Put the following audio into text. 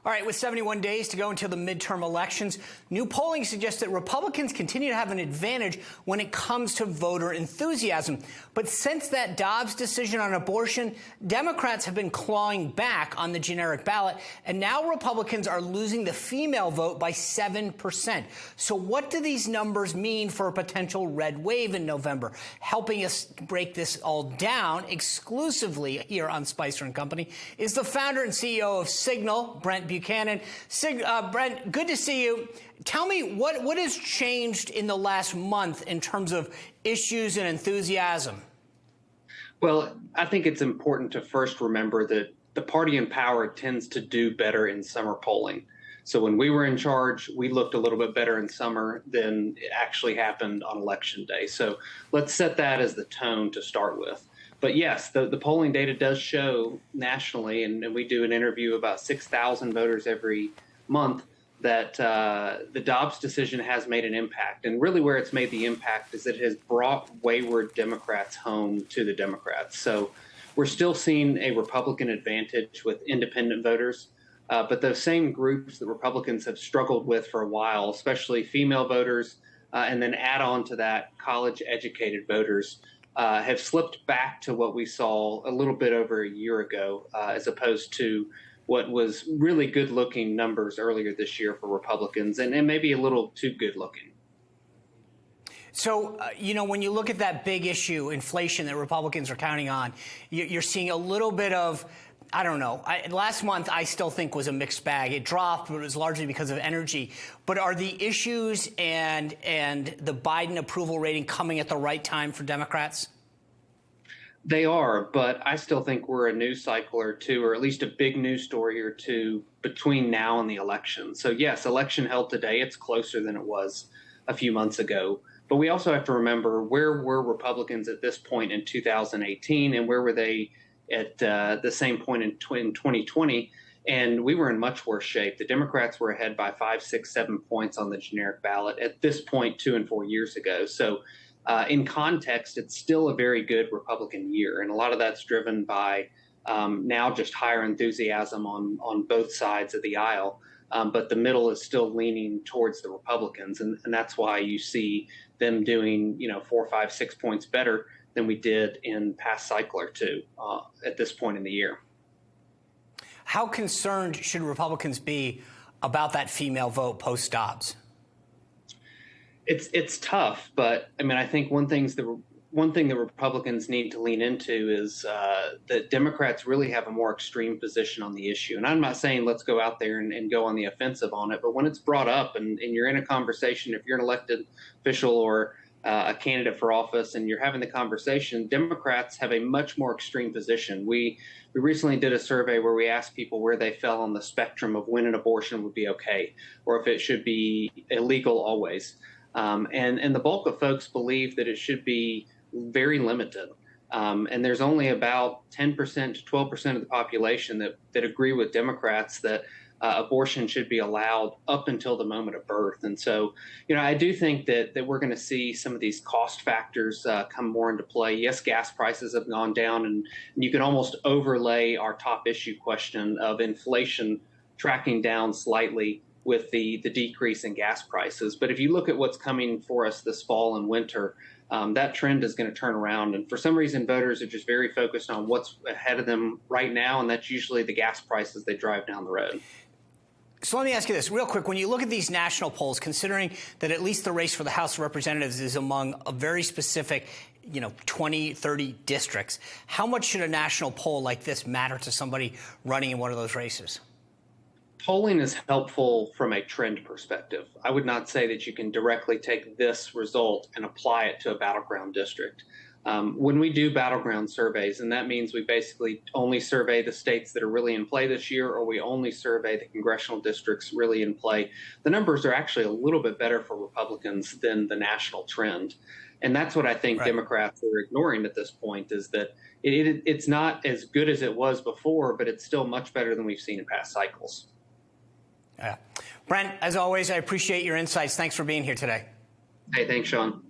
All right, with 71 days to go until the midterm elections, new polling suggests that Republicans continue to have an advantage when it comes to voter enthusiasm. But since that Dobbs decision on abortion, Democrats have been clawing back on the generic ballot, and now Republicans are losing the female vote by 7%. So what do these numbers mean for a potential red wave in November? Helping us break this all down exclusively here on Spicer and Company is the founder and CEO of Cygnal, Brent Buchanan. Brent, good to see you. Tell me what has changed in the last month in terms of issues and enthusiasm? Well, I think it's important to first remember that the party in power tends to do better in summer polling. So when we were in charge, we looked a little bit better in summer than it actually happened on election day. So let's set that as the tone to start with. But yes, the polling data does show nationally, and we do an interview about 6,000 voters every month, that the Dobbs decision has made an impact. And really where it's made the impact is that it has brought wayward Democrats home to the Democrats. So we're still seeing a Republican advantage with independent voters. But those same groups that Republicans have struggled with for a while, especially female voters, and then add on to that college-educated voters, have slipped back to what we saw a little bit over a year ago, as opposed to what was really good-looking numbers earlier this year for Republicans, and maybe a little too good-looking. So, when you look at that big issue, inflation, that Republicans are counting on, you're seeing a little bit of, I don't know. Last month, I still think was a mixed bag. It dropped, but it was largely because of energy. But are the issues and the Biden approval rating coming at the right time for Democrats? They are, but I still think we're a news cycle or two, or at least a big news story or two between now and the election. So yes, election held today. It's closer than it was a few months ago. But we also have to remember, where were Republicans at this point in 2018, and where were they at the same point in 2020, and we were in much worse shape. The Democrats were ahead by 5, 6, 7 points on the generic ballot at this point 2 and 4 years ago. So in context, it's still a very good Republican year, and a lot of that's driven by now just higher enthusiasm on both sides of the aisle. But the middle is still leaning towards the Republicans, and that's why you see them doing 4, 5, 6 points better than we did in past cycle or two at this point in the year. How concerned should Republicans be about that female vote post-Dobbs? It's tough, but I think one thing that Republicans need to lean into is that Democrats really have a more extreme position on the issue. And I'm not saying let's go out there and go on the offensive on it, but when it's brought up and you're in a conversation, if you're an elected official or a candidate for office and you're having the conversation, Democrats have a much more extreme position. We recently did a survey where we asked people where they fell on the spectrum of when an abortion would be okay, or if it should be illegal always. And the bulk of folks believe that it should be very limited. And there's only about 10% to 12% of the population that agree with Democrats that abortion should be allowed up until the moment of birth. And so, I do think that we're going to see some of these cost factors come more into play. Yes, gas prices have gone down, and you can almost overlay our top issue question of inflation tracking down slightly with the decrease in gas prices. But if you look at what's coming for us this fall and winter, that trend is going to turn around. And for some reason, voters are just very focused on what's ahead of them right now, and that's usually the gas prices they drive down the road. So let me ask you this real quick. When you look at these national polls, considering that at least the race for the House of Representatives is among a very specific, 20, 30 districts, how much should a national poll like this matter to somebody running in one of those races? Polling is helpful from a trend perspective. I would not say that you can directly take this result and apply it to a battleground district. When we do battleground surveys, and that means we basically only survey the states that are really in play this year, or we only survey the congressional districts really in play, the numbers are actually a little bit better for Republicans than the national trend. And that's what I think Democrats are ignoring at this point, is that it's not as good as it was before, but it's still much better than we've seen in past cycles. Yeah. Brent, as always, I appreciate your insights. Thanks for being here today. Hey, thanks, Sean.